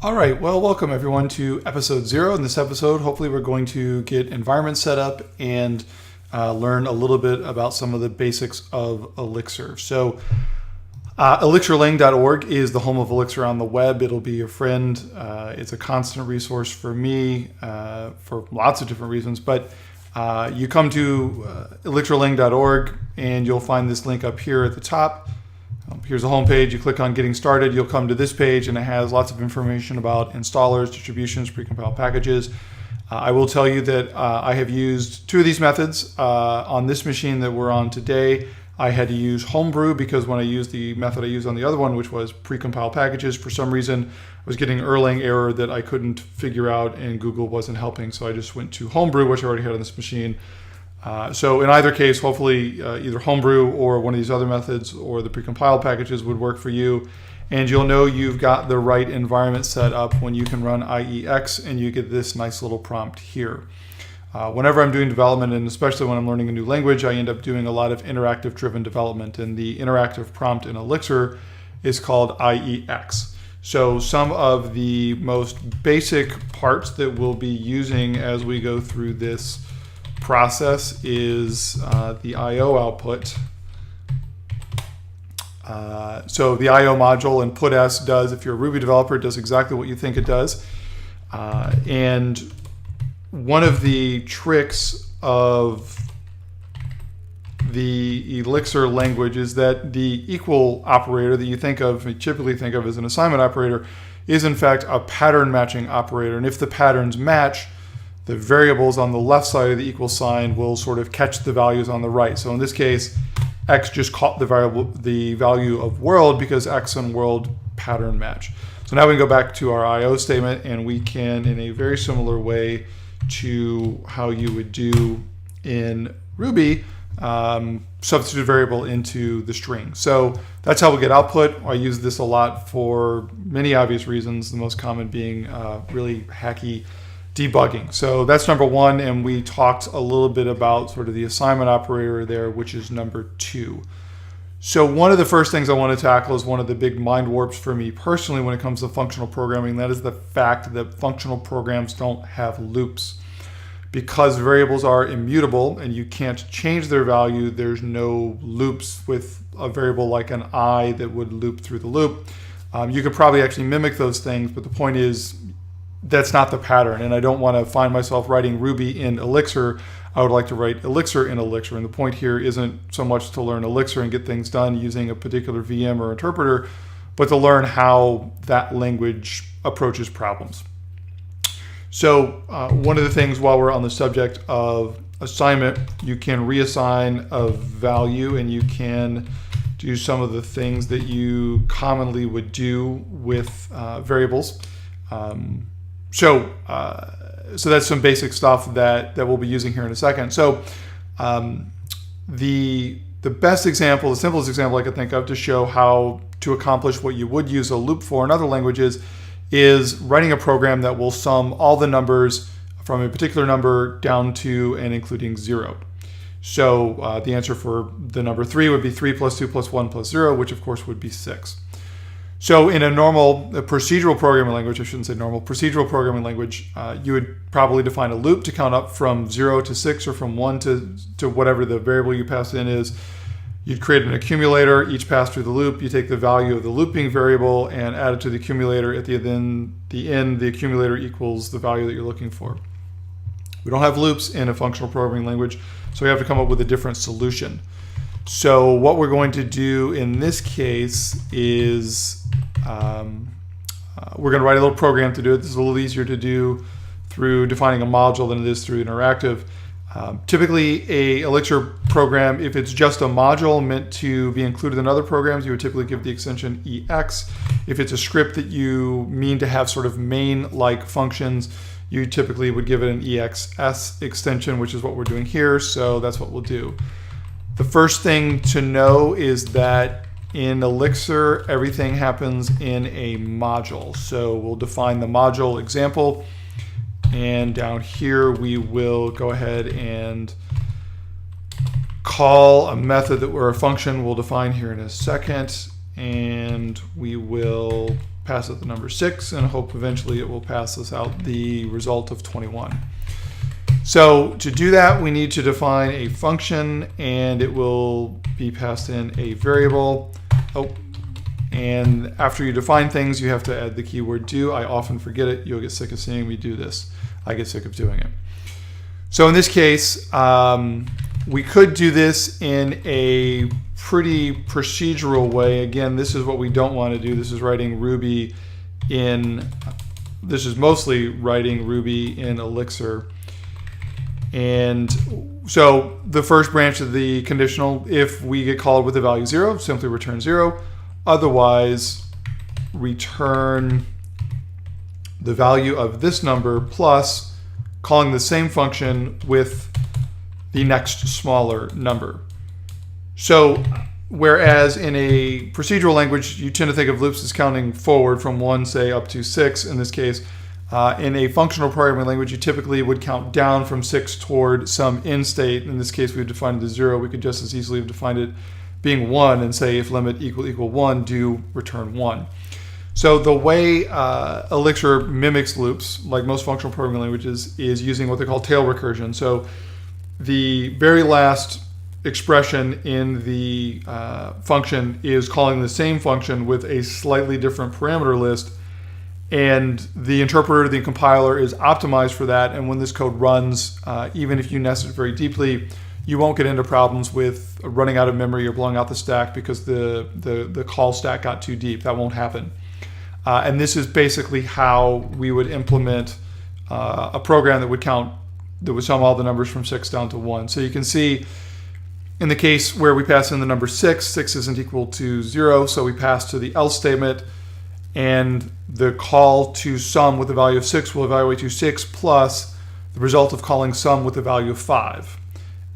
All right, well, welcome everyone to episode 0. In this episode, hopefully we're going to get environment set up and learn a little bit about some of the basics of Elixir. So elixirlang.org is the home of Elixir on the web. It'll be your friend. It's a constant resource for me for lots of different reasons, but you come to elixirlang.org and you'll find this link up here at the top. Here's the home page. You click on Getting Started. You'll come to this page, and it has lots of information about installers, distributions, precompiled packages. I will tell you that I have used 2 of these methods on this machine that we're on today. I had to use Homebrew because when I used the method I used on the other one, which was precompiled packages, for some reason I was getting an Erlang error that I couldn't figure out, and Google wasn't helping. So I just went to Homebrew, which I already had on this machine. So in either case, hopefully either Homebrew or one of these other methods or the precompiled packages would work for you. And you'll know you've got the right environment set up when you can run IEX and you get this nice little prompt here. Whenever I'm doing development, and especially when I'm learning a new language, I end up doing a lot of interactive driven development. And the interactive prompt in Elixir is called IEX. So some of the most basic parts that we'll be using as we go through this process is the IO output. So the IO module and puts does, if you're a Ruby developer, it does exactly what you think it does. And one of the tricks of the Elixir language is that the equal operator that you typically think of as an assignment operator, is in fact a pattern matching operator. And if the patterns match, the variables on the left side of the equal sign will sort of catch the values on the right. So in this case, X just caught the value of world because X and world pattern match. So now we can go back to our IO statement, and we can, in a very similar way to how you would do in Ruby, substitute a variable into the string. So that's how we get output. I use this a lot for many obvious reasons, the most common being really hacky debugging. So that's number 1, and we talked a little bit about sort of the assignment operator there, which is number 2. So one of the first things I want to tackle is one of the big mind warps for me personally when it comes to functional programming. That is the fact that functional programs don't have loops. Because variables are immutable and you can't change their value, there's no loops with a variable like an I that would loop through the loop. You could probably actually mimic those things, but the point is, that's not the pattern, and I don't want to find myself writing Ruby in Elixir. I would like to write Elixir in Elixir, and the point here isn't so much to learn Elixir and get things done using a particular VM or interpreter, but to learn how that language approaches problems. So one of the things, while we're on the subject of assignment, you can reassign a value, and you can do some of the things that you commonly would do with variables. So that's some basic stuff that we'll be using here in a second. So the best example, the simplest example I could think of to show how to accomplish what you would use a loop for in other languages is writing a program that will sum all the numbers from a particular number down to and including 0. So the answer for the number 3 would be 3 plus 2 plus 1 plus 0, which of course would be 6. So in a normal procedural programming language, I shouldn't say normal, procedural programming language, you would probably define a loop to count up from 0 to 6 or from 1 to whatever the variable you pass in is. You'd create an accumulator, each pass through the loop. You take the value of the looping variable and add it to the accumulator. At the end, the accumulator equals the value that you're looking for. We don't have loops in a functional programming language, so we have to come up with a different solution. So what we're going to do in this case is we're going to write a little program to do it. This is a little easier to do through defining a module than it is through interactive. Typically, a Elixir program, if it's just a module meant to be included in other programs, you would typically give the extension EX. If it's a script that you mean to have sort of main-like functions, you typically would give it an EXS extension, which is what we're doing here. So that's what we'll do. The first thing to know is that in Elixir, everything happens in a module. So we'll define the module example. And down here, we will go ahead and call a method or a function we'll define here in a second. And we will pass it the number 6 and hope eventually it will pass us out the result of 21. So to do that, we need to define a function, and it will be passed in a variable. And after you define things, you have to add the keyword do. I often forget it. You'll get sick of seeing me do this. I get sick of doing it. So in this case, we could do this in a pretty procedural way. Again, this is what we don't want to do. This is writing Ruby in, this is mostly writing Ruby in Elixir. And so the first branch of the conditional, if we get called with the value 0, simply return 0. Otherwise, return the value of this number plus calling the same function with the next smaller number. So whereas in a procedural language, you tend to think of loops as counting forward from 1, say, up to 6 in this case. In a functional programming language, you typically would count down from 6 toward some end state. In this case, we've defined it as 0. We could just as easily have defined it being 1 and say if limit equal 1, do return 1. So the way Elixir mimics loops, like most functional programming languages, is using what they call tail recursion. So the very last expression in the function is calling the same function with a slightly different parameter list. And the interpreter, the compiler, is optimized for that. And when this code runs, even if you nest it very deeply, you won't get into problems with running out of memory or blowing out the stack because the call stack got too deep. That won't happen. And this is basically how we would implement a program that would sum all the numbers from 6 down to 1. So you can see in the case where we pass in the number 6, 6 isn't equal to 0, so we pass to the else statement. And the call to sum with the value of 6 will evaluate to 6 plus the result of calling sum with the value of 5.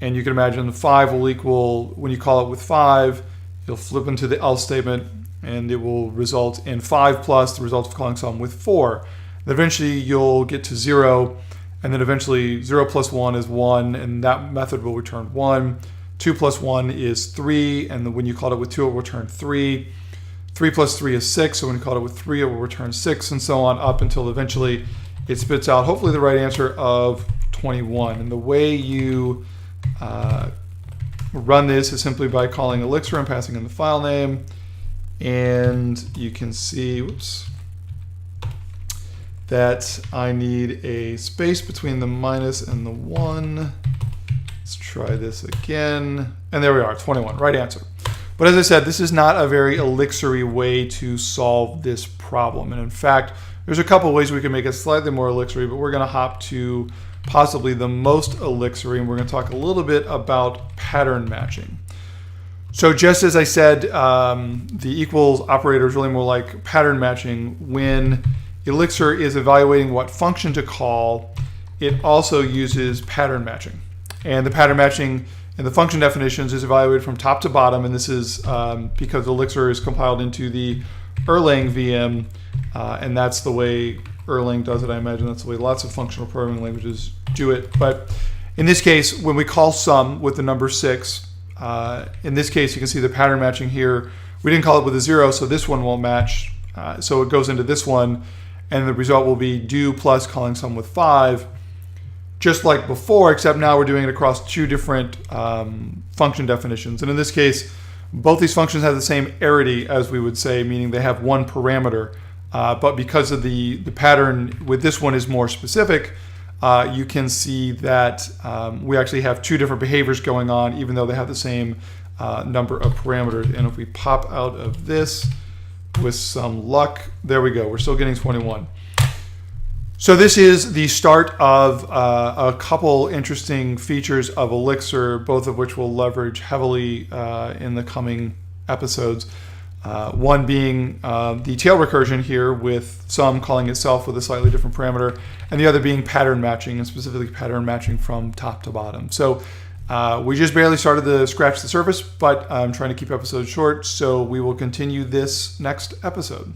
And you can imagine the 5 will equal, when you call it with 5, you'll flip into the else statement, and it will result in 5 plus the result of calling sum with 4. And eventually you'll get to 0, and then eventually 0 plus 1 is 1, and that method will return 1. 2 plus 1 is 3, and then when you call it with 2, it will return 3. 3 plus 3 is 6, so when you call it with 3, it will return 6, and so on up until eventually it spits out hopefully the right answer of 21. And the way you run this is simply by calling Elixir and passing in the file name. And you can see, that I need a space between the minus and the 1. Let's try this again. And there we are, 21, right answer. But as I said, this is not a very Elixir-y way to solve this problem. And in fact, there's a couple ways we can make it slightly more Elixir-y, but we're going to hop to possibly the most Elixir-y, and we're going to talk a little bit about pattern matching. So just as I said, the equals operator is really more like pattern matching. When Elixir is evaluating what function to call, it also uses pattern matching. And the pattern matching and the function definitions is evaluated from top to bottom, and this is because Elixir is compiled into the Erlang VM, and that's the way Erlang does it. I imagine that's the way lots of functional programming languages do it. But in this case, when we call sum with the number 6, in this case, you can see the pattern matching here. We didn't call it with a 0, so this one won't match. So it goes into this one, and the result will be do plus calling sum with 5. Just like before, except now we're doing it across 2 different function definitions. And in this case, both these functions have the same arity, as we would say, meaning they have 1 parameter. But because of the pattern with this one is more specific, you can see that we actually have 2 different behaviors going on, even though they have the same number of parameters. And if we pop out of this with some luck, there we go. We're still getting 21. So this is the start of a couple interesting features of Elixir, both of which we'll leverage heavily in the coming episodes. One being the tail recursion here with sum calling itself with a slightly different parameter, and the other being pattern matching, and specifically pattern matching from top to bottom. So we just barely started to scratch the surface, but I'm trying to keep episodes short, so we will continue this next episode.